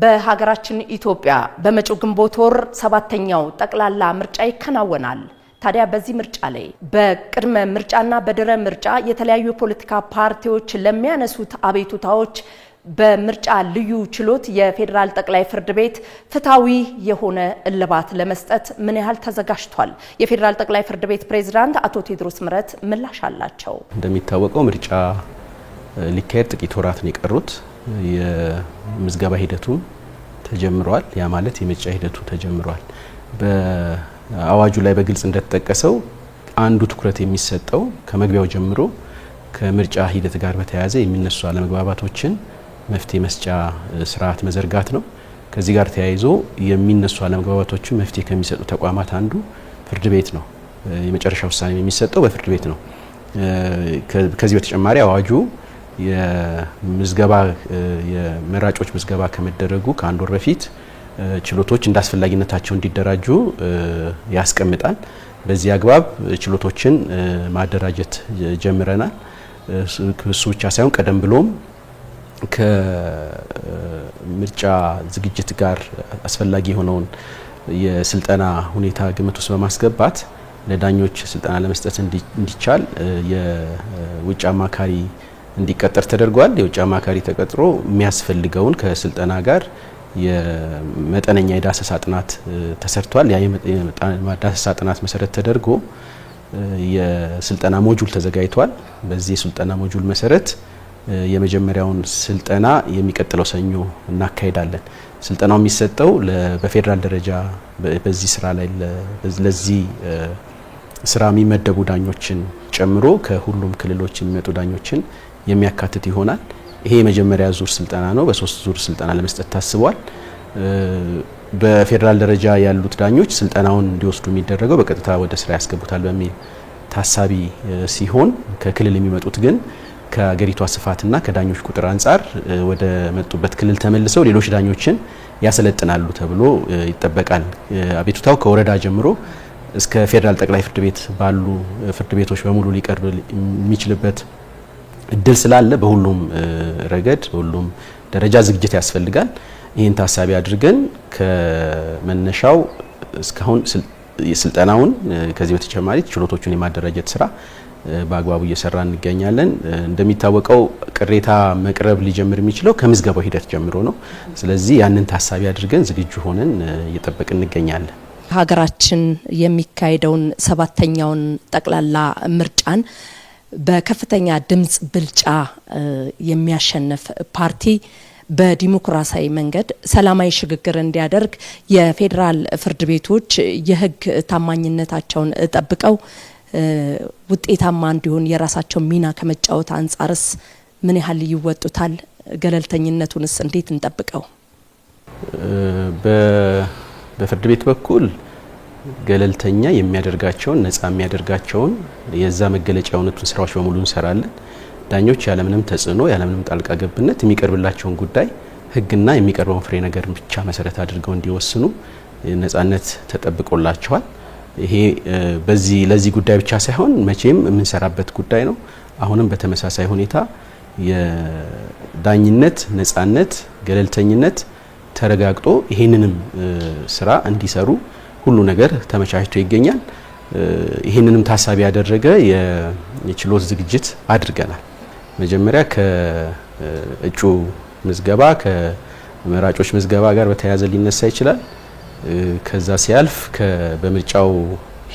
በሀገራችን ኢትዮጵያ በመጪው ግንቦት ወር 7ኛው ጠቅላላ ምርጫ ይከናወናል። ታዲያ በዚህ ምርጫ ላይ በቅድመ ምርጫና በድረ ምርጫ የተለያዩ ፖለቲካ ፓርቲዎች ለሚያነሱት አቤቱታዎች በምርጫ ልዩ ችሎት የፌዴራል ጠቅላይ ፍርድ ቤት ፍትሃዊ የሆነ እልባት ለመስጠት ምን ያህል ተዘጋጅቷል? የፌዴራል ጠቅላይ ፍርድ ቤት ፕሬዝዳንት አቶ ቴዎድሮስ ምህረት ምላሽ አላቸው። እንደሚታወቀው ምርጫ ሊካሄድ ጥቂት ወራት ነው የቀሩት። የምዝገባ ሂደቱ ተጀምሯል። ያ ማለት የምርጫ ሂደቱ ተጀምሯል። በአዋጁ ላይ በግልጽ እንደተጠቀሰው አንዱ ትኩረት የሚሰጠው ከመግቢያው ጀምሮ ከምርጫ ሂደት ጋር በተያያዘ የሚነሱ አለመግባባቶችን መፍትሄ መስጫ ስርዓት መዘርጋት ነው። ከዚህ ጋር ተያይዞ የሚነሱ አለመግባባቶችን መፍትሄ ከሚሰጡ ተቋማት አንዱ ፍርድ ቤት ነው። የመጨረሻ ውሳኔ የሚሰጠው በፍርድ ቤት ነው። ከዚህ በተጨማሪ አዋጁ የመራጮች ምዝገባ ከመደረጉ ከአንድ ወር በፊት ችሎቶች እንዳስፈላጊነታቸው እንዲደራጁ ያስቀምጣል። በዚህ አግባብ ችሎቶችን ማደራጀት ጀምረናል። እሱ ብቻ ሳይሆን ቀደም ብሎም ከምርጫ ዝግጅት ጋር አስፈላጊ የሆነውን የስልጠና ሁኔታ ግምት ውስጥ በማስገባት ለዳኞች ስልጠና ለመስጠት እንዲቻል የውጭ አማካሪ እንዲቀጠር ተደርጓል። የውጭ አማካሪ ተቀጥሮ የሚያስፈልገውን ከስልጠና ጋር የመጠነኛ የዳሰሳ ጥናት ተሰርቷል። ያ የዳሰሳ ጥናት መሰረት ተደርጎ የስልጠና ሞጁል ተዘጋጅቷል። በዚህ የስልጠና ሞጁል መሰረት የመጀመሪያውን ስልጠና የሚቀጥለው ሰኞ እናካሄዳለን። ስልጠናው የሚሰጠው በፌዴራል ደረጃ በዚህ ስራ ላይ ለዚህ ስራ የሚመደቡ ዳኞችን ጨምሮ ከሁሉም ክልሎች የሚመጡ ዳኞችን የሚያካትት ይሆናል። ይሄ የመጀመሪያ ዙር ስልጠና ነው። በ3 ዙር ስልጠና ለመስጠት ታስቧል። በፌዴራል ደረጃ ያሉት ዳኞች ስልጠናውን እንዲወስዱ የሚደረገው በቀጥታ ወደ ስራ ያስገቡታል በሚል ታሳቢ ሲሆን ከክልል የሚመጡት ግን ከሀገሪቷ ስፋትና ከዳኞች ቁጥር አንጻር ወደ መጡበት ክልል ተመልሰው ሌሎች ዳኞችን ያሰለጥናሉ ተብሎ ይጠበቃል። አቤቱታው ከወረዳ ጀምሮ እስከ ፌዴራል ጠቅላይ ፍርድ ቤት ባሉ ፍርድ ቤቶች በሙሉ ሊቀርብ የሚችልበት እድል ስላለ በሁሉም ረገድ በሁሉም ደረጃ ዝግጅት ያስፈልጋል። ይህን ታሳቢ አድርገን ከመነሻው እስካሁን ስልጠናውን ከዚህ በተጨማሪ ችሎቶቹን የማደራጀት ስራ በአግባቡ እየሰራ እንገኛለን። እንደሚታወቀው ቅሬታ መቅረብ ሊጀምር የሚችለው ከምዝገባው ሂደት ጀምሮ ነው። ስለዚህ ያንን ታሳቢ አድርገን ዝግጁ ሆነን እየጠበቅን እንገኛለን። ሀገራችን የሚካሄደውን 7ኛውን ጠቅላላ ምርጫን በከፍተኛ ድምጽ ብልጫ የሚያሸንፍ ፓርቲ በዲሞክራሲያዊ መንገድ ሰላማዊ ሽግግር እንዲያደርግ የፌዴራል ፍርድ ቤቶች የሕግ ታማኝነታቸውን ጠብቀው ውጤታማ እንዲሆን የራሳቸው ሚና ከመጫወት አንጻርስ ምን ያህል ይወጡታል? ገለልተኝነቱንስ እንዴት እንጠብቀው? በፍርድ ቤት በኩል ገለልተኛ የሚያደርጋቸውን ነፃ የሚያደርጋቸውን የዛ መገለጫ የሆኑትን ስራዎች በሙሉ እንሰራለን። ዳኞች ያለምንም ተጽዕኖ ያለምንም ጣልቃ ገብነት የሚቀርብላቸውን ጉዳይ ህግና የሚቀርበውን ፍሬ ነገር ብቻ መሰረት አድርገው እንዲወስኑ ነፃነት ተጠብቆላቸዋል። ይሄ ለዚህ ጉዳይ ብቻ ሳይሆን መቼም የምንሰራበት ጉዳይ ነው። አሁንም በተመሳሳይ ሁኔታ የዳኝነት ነፃነት፣ ገለልተኝነት ተረጋግጦ ይሄንንም ስራ እንዲሰሩ ሁሉ ነገር ተመቻችቶ ይገኛል። ይሄንንም ታሳቢ ያደረገ የችሎት ዝግጅት አድርገናል። መጀመሪያ ከእጩ ምዝገባ ከመራጮች ምዝገባ ጋር በተያያዘ ሊነሳ ይችላል። ከዛ ሲያልፍ በምርጫው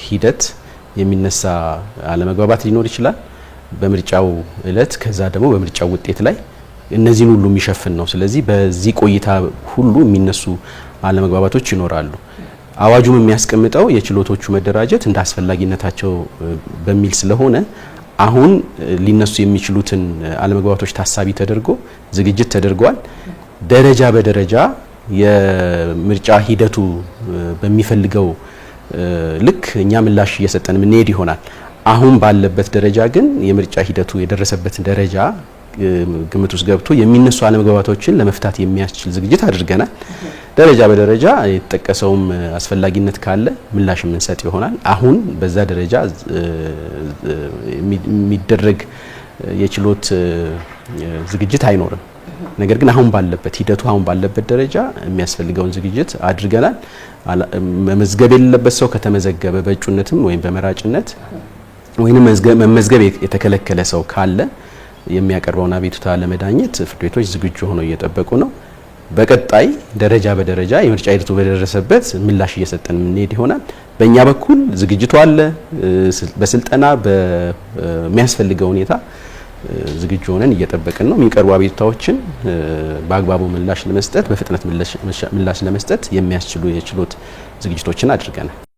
ሂደት የሚነሳ አለመግባባት ሊኖር ይችላል። በምርጫው እለት ከዛ ደግሞ በምርጫው ውጤት ላይ እነዚህን ሁሉ የሚሸፍን ነው። ስለዚህ በዚህ ቆይታ ሁሉ የሚነሱ አለመግባባቶች ይኖራሉ። አዋጁም የሚያስቀምጠው የችሎቶቹ መደራጀት እንደ አስፈላጊነታቸው በሚል ስለሆነ አሁን ሊነሱ የሚችሉትን አለመግባባቶች ታሳቢ ተደርጎ ዝግጅት ተደርጓል። ደረጃ በደረጃ የምርጫ ሂደቱ በሚፈልገው ልክ እኛ ምላሽ እየሰጠን የምንሄድ ይሆናል። አሁን ባለበት ደረጃ ግን የምርጫ ሂደቱ የደረሰበትን ደረጃ ግምት ውስጥ ገብቶ የሚነሱ አለመግባባቶችን ለመፍታት የሚያስችል ዝግጅት አድርገናል። ደረጃ በደረጃ የተጠቀሰውም አስፈላጊነት ካለ ምላሽ የምንሰጥ ይሆናል። አሁን በዛ ደረጃ የሚደረግ የችሎት ዝግጅት አይኖርም። ነገር ግን አሁን ባለበት ሂደቱ አሁን ባለበት ደረጃ የሚያስፈልገውን ዝግጅት አድርገናል። መመዝገብ የሌለበት ሰው ከተመዘገበ በእጩነትም ወይም በመራጭነት ወይንም መመዝገብ የተከለከለ ሰው ካለ የሚያቀርበውን አቤቱታ ለመዳኘት ፍርድ ቤቶች ዝግጁ ሆነው እየጠበቁ ነው። በቀጣይ ደረጃ በደረጃ የምርጫ ሂደቱ በደረሰበት ምላሽ እየሰጠን የምንሄድ ይሆናል። በእኛ በኩል ዝግጅቱ አለ። በስልጠና በሚያስፈልገው ሁኔታ ዝግጁ ሆነን እየጠበቅን ነው። የሚቀርቡ አቤቱታዎችን በአግባቡ ምላሽ ለመስጠት በፍጥነት ምላሽ ለመስጠት የሚያስችሉ የችሎት ዝግጅቶችን አድርገናል።